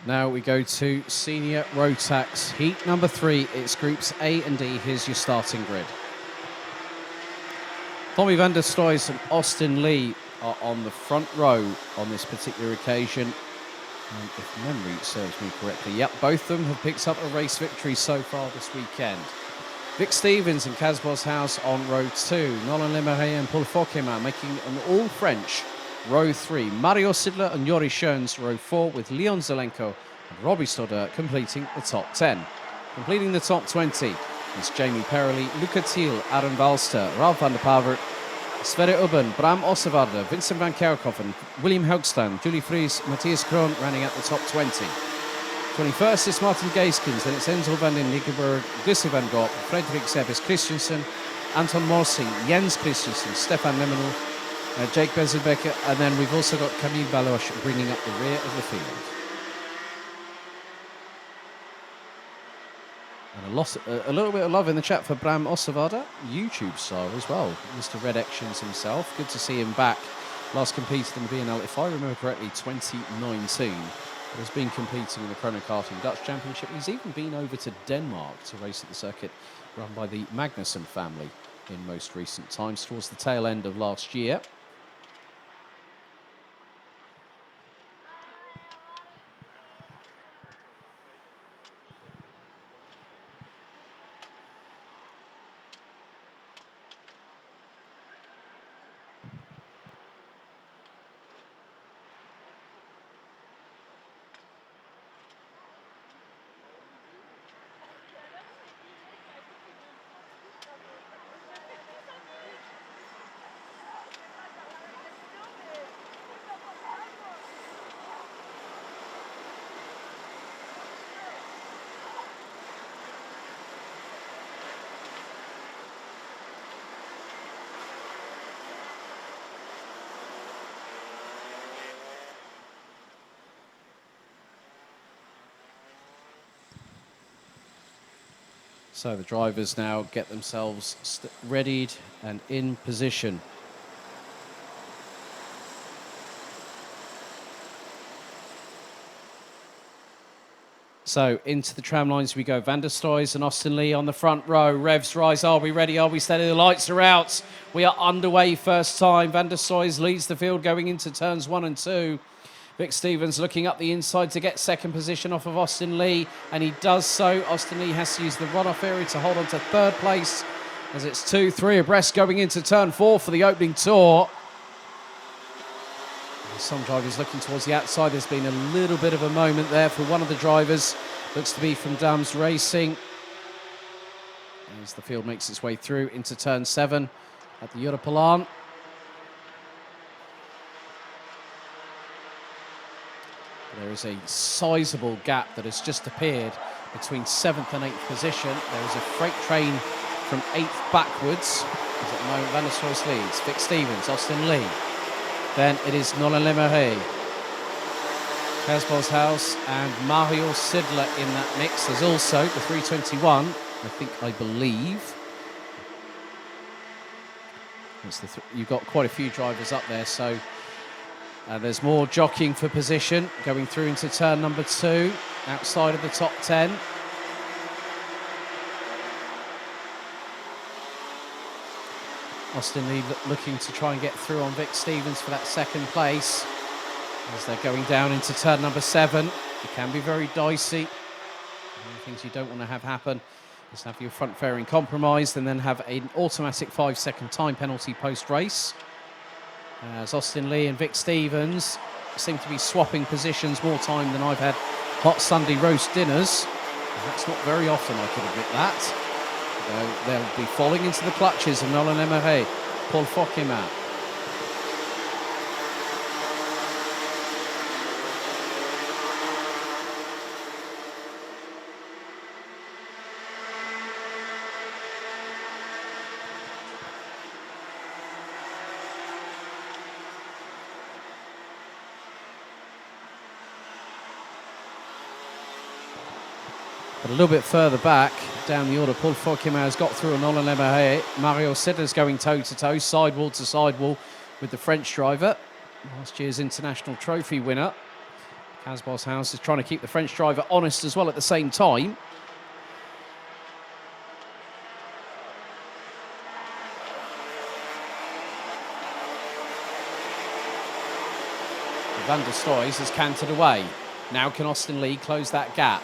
Now we go to Senior Rotax. Heat number 3, it's groups A and D. Here's your starting grid. Tommy van der Stoys and Austin Lee are on the front row on this particular occasion. And if memory serves me correctly, yep, both of them have picked up a race victory so far this weekend. Vic Stevens and Kaz Boshouse on row 2. Nolan Lemerey and Paul Fokema making an all-French row 3. Mario Sidler and Yori Schoens row 4, with Leon Zelenko and Robbie Stoddard completing the top 10. Completing the top 20 is Jamie Perrelli, Luca Thiel, Aaron Walster, Ralf van der Pavert, Sverre Ubben, Bram Ossevarde, Vincent van Kerkhoven, William Hoekstaan, Julie Vries, Matthias Kroon running at the top 20. 21st is Martin Geiskens, then it's Enzo van den Liggeberg, Gussie van Gogh, Frederik Sebes Christensen, Anton Morsing, Jens Christensen, Stefan Lemenel, Jake Bezelbecker, and then we've also got Camille Baloche bringing up the rear of the field. And a little bit of love in the chat for Bram Ossevarde, YouTube star as well, Mr. Red Actions himself. Good to see him back. Last competed in the BNL, if I remember correctly, 2019. But has been competing in the Chrono Karting Dutch Championship. He's even been over to Denmark to race at the circuit run by the Magnussen family in most recent times, towards the tail end of last year. So the drivers now get themselves readied and in position. So into the tram lines we go. Van der Stoys and Austin Lee on the front row. Revs rise. Are we ready? Are we steady? The lights are out. We are underway first time. Van der Stoys leads the field going into turns 1 and 2. Vic Stevens looking up the inside to get second position off of Austin Lee, and he does so. Austin Lee has to use the runoff area to hold on to third place, as it's 2-3 abreast going into turn 4 for the opening tour. Some drivers looking towards the outside. There's been a little bit of a moment there for one of the drivers. Looks to be from Dams Racing. As the field makes its way through into turn 7 at the Europalaan. There is a sizable gap that has just appeared between 7th and 8th position. There is a freight train from 8th backwards. As at the moment, Van der Stoys leads. Vic Stevens, Austin Lee. Then it is Nolan Lemerey, Kaz Boshouse and Mario Sidler in that mix. There's also the 321, I believe. You've got quite a few drivers up there, so there's more jockeying for position going through into turn number 2, outside of the top 10. Austin Lee looking to try and get through on Vic Stevens for that second place as they're going down into turn number 7. It can be very dicey. One of the things you don't want to have happen is have your front fairing compromised and then have an automatic 5-second time penalty post-race. As Austin Lee and Vic Stevens seem to be swapping positions more time than I've had hot Sunday roast dinners. And that's not very often, I can admit that. They'll be falling into the clutches of Nolan Lemerey, Paul Fokema. But a little bit further back down the order, Paul Fokema has got through on Nolan Lemerey. Mario Sidler's going toe-to-toe, sidewall to sidewall with the French driver. Last year's international trophy winner. Kasboshaus is trying to keep the French driver honest as well at the same time. Van der Stoys has cantered away. Now can Austin Lee close that gap?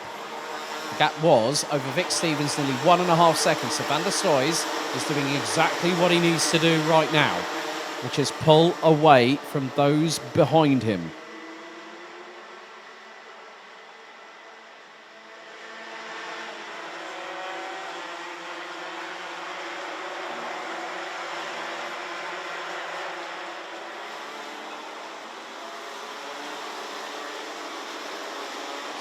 The gap was over Vic Stevens, nearly 1.5 seconds. So Van der Stoys is doing exactly what he needs to do right now, which is pull away from those behind him.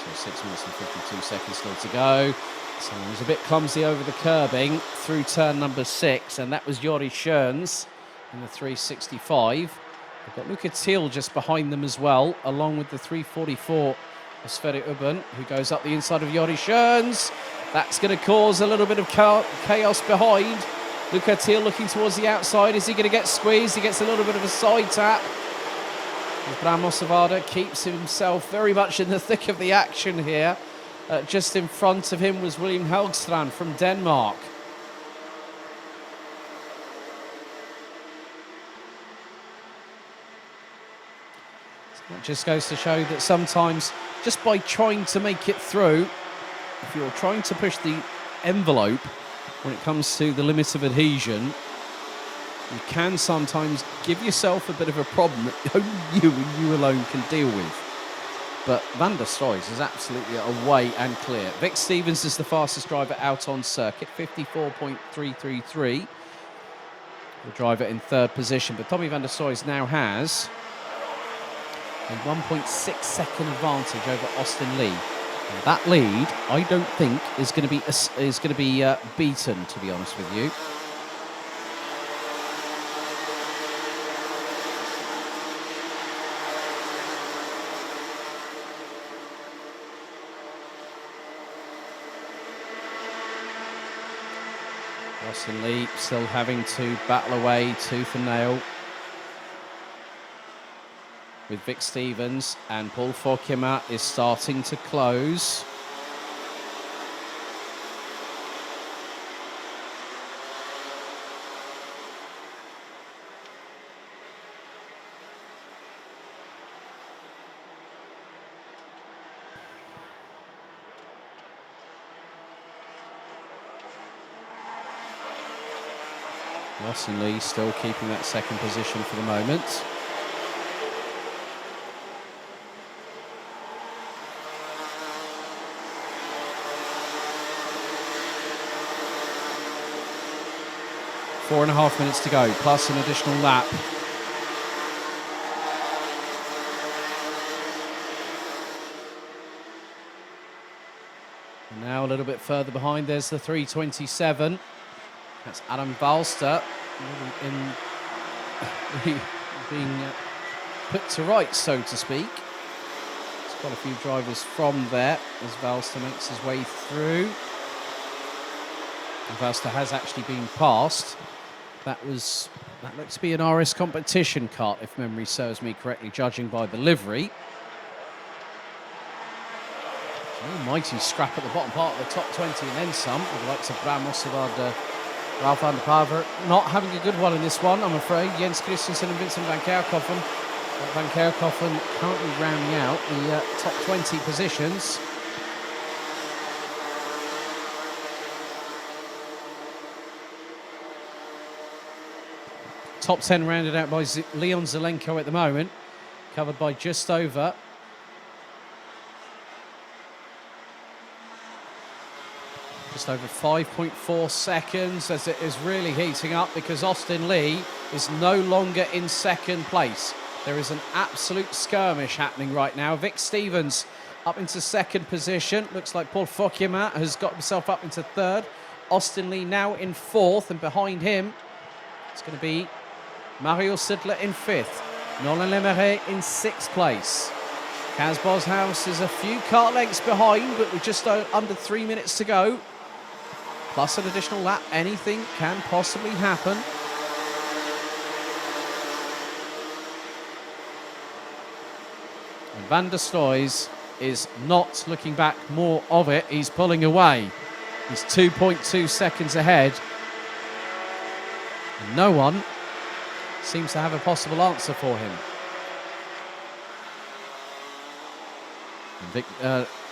So 6 minutes and 52 seconds still to go. So he was a bit clumsy over the curbing through turn number 6, and that was Jori Schoens in the 365. We've got Luca Thiel just behind them as well, along with the 344 of Sverre Ubben, who goes up the inside of Jori Schoens. That's going to cause a little bit of chaos behind. Luca Thiel looking towards the outside. Is he going to get squeezed? He gets a little bit of a side tap. Bram Osavada keeps himself very much in the thick of the action here. Just in front of him was William Helgstrand from Denmark. So that just goes to show that sometimes, just by trying to make it through, if you're trying to push the envelope when it comes to the limit of adhesion, you can sometimes give yourself a bit of a problem that only you and you alone can deal with. But Van der Stoys is absolutely away and clear. Vic Stevens is the fastest driver out on circuit, 54.333. The driver in third position, but Tommy Van der Stoys now has a 1.6 second advantage over Austin Lee. And that lead, I don't think, is going to be beaten, to be honest with you. Austin Lee still having to battle away tooth and nail with Vic Stevens, and Paul Fokema is starting to close. Austin Lee still keeping that second position for the moment. Four and a half minutes to go, plus an additional lap. And now a little bit further behind, there's the 327. That's Adam Valster being put to right, so to speak. There's quite a few drivers from there as Valster makes his way through. And Valster has actually been passed. That looks to be an RS competition kart, if memory serves me correctly, judging by the livery. Almighty scrap at the bottom part of the top 20 and then some, with the likes of Bram Osevard, Ralph van der Paver not having a good one in this one, I'm afraid. Jens Christensen and Vincent van Kerkhoffen. Van Kerkhoffen currently rounding out the top 20 positions. Top 10 rounded out by Leon Zelenko at the moment, covered by just over 5.4 seconds, as it is really heating up because Austin Lee is no longer in second place. There is an absolute skirmish happening right now. Vic Stevens up into second position. Looks like Paul Fokema has got himself up into third. Austin Lee now in fourth, and behind him it's going to be Mario Sidler in fifth. Nolan Lemeret in sixth place. Kasboshaus is a few kart lengths behind, but with just under 3 minutes to go, plus an additional lap, anything can possibly happen. And Van der Sloys is not looking back more of it. He's pulling away. He's 2.2 seconds ahead. And no one seems to have a possible answer for him.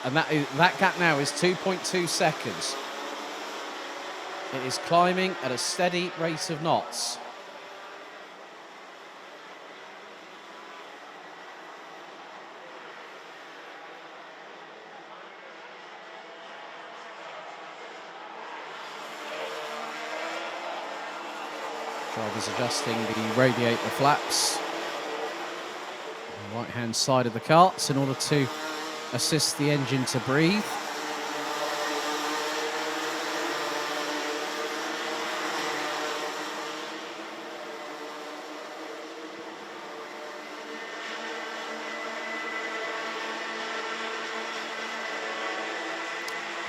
And that gap now is 2.2 seconds. It is climbing at a steady rate of knots. Drivers adjusting the radiator flaps on the right-hand side of the karts in order to assist the engine to breathe.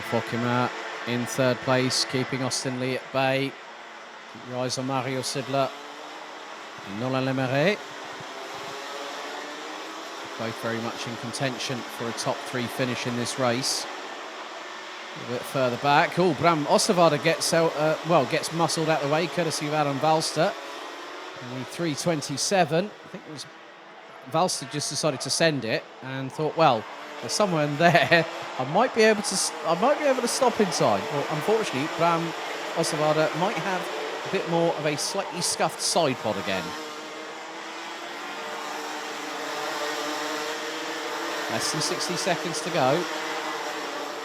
Fokima in third place, keeping Austin Lee at bay. Keep your eyes on Mario Sidler and Nolan Lemaire. Both very much in contention for a top three finish in this race. A little bit further back. Oh, Bram Osterwalder gets muscled out of the way, courtesy of Adam Valster. Only 3:27. I think it was Valster just decided to send it and thought, well, there's somewhere in there. I might be able to stop in time. Well, unfortunately, Bram Osterwalder might have a bit more of a slightly scuffed side pod again. Less than 60 seconds to go.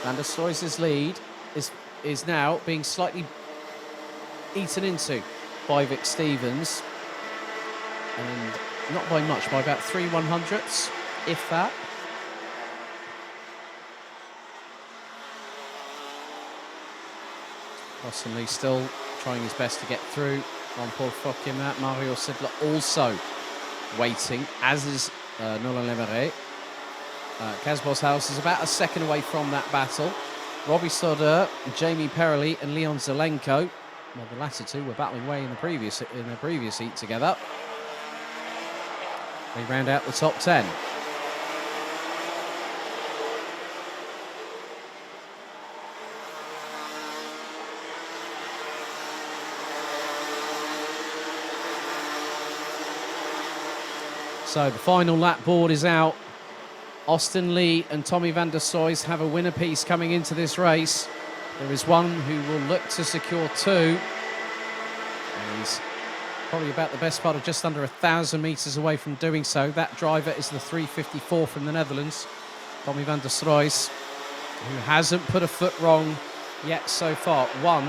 Van der Sloys' lead is now being slightly eaten into by Vic Stevens. And not by much, by about 3/100ths, if that. Austin Lee still trying his best to get through on Paul Fokima. Mario Sidler also waiting, as is Nolan Lemaire. Kaz Boshouse is about a second away from that battle. Robbie Stoddard, Jamie Perrelli and Leon Zelenko. Well, the latter two were battling away in the previous heat together. They round out the top 10. So the final lap board is out. Austin Lee and Tommy van der Sloys have a winner piece coming into this race. There is one who will look to secure two. And he's probably about the best part of just under 1,000 metres away from doing so. That driver is the 354 from the Netherlands, Tommy van der Sloys, who hasn't put a foot wrong yet so far. Won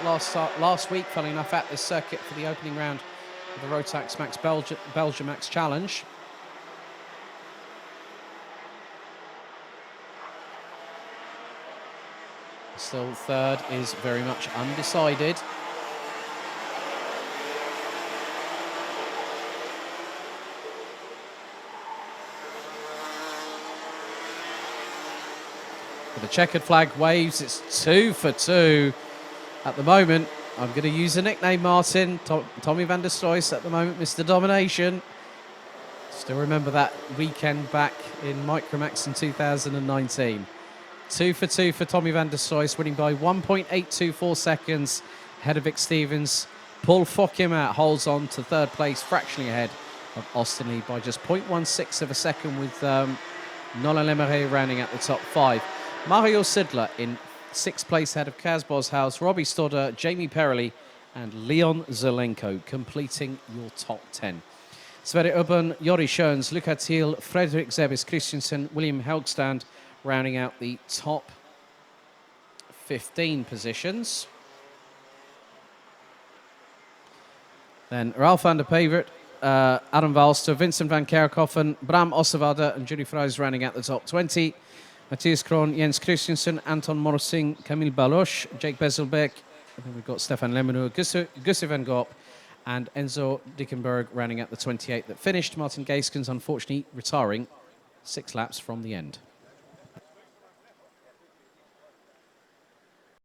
last week, funnily enough, at this circuit for the opening round of the Rotax Max Belgium Max Challenge. Still third is very much undecided. But the checkered flag waves, it's 2 for 2 at the moment. I'm going to use a nickname, Martin. Tommy van der Sloys at the moment, Mr. Domination. Still remember that weekend back in Micromax in 2019. 2 for 2 for Tommy van der Sloys, winning by 1.824 seconds ahead of Vic Stevens. Paul Fokima holds on to third place, fractionally ahead of Austin Lee by just 0.16 of a second, with Nolan Lemaire rounding out the top 5. Mario Sidler in 6th place ahead of Kaz Boshouse, Robbie Stoddard, Jamie Perrelli and Leon Zelenko completing your top 10. Sverre Ubben, Jori Schoens, Luca Thiel, Frederik Zebis Christensen, William Helgstand rounding out the top 15 positions. Then Ralph van der Pevert, Adam Valster, Vincent van Kerkhoffen, Bram Osterwalder and Judy Fries rounding out the top 20. Matthias Kroon, Jens Christensen, Anton Morsing, Camille Baloche, Jake Bezelbeck. And then we've got Stefan Lemoneux, Gusse van Gop and Enzo Dickenberg rounding out the 28 that finished. Martin Gaiskens unfortunately retiring 6 laps from the end.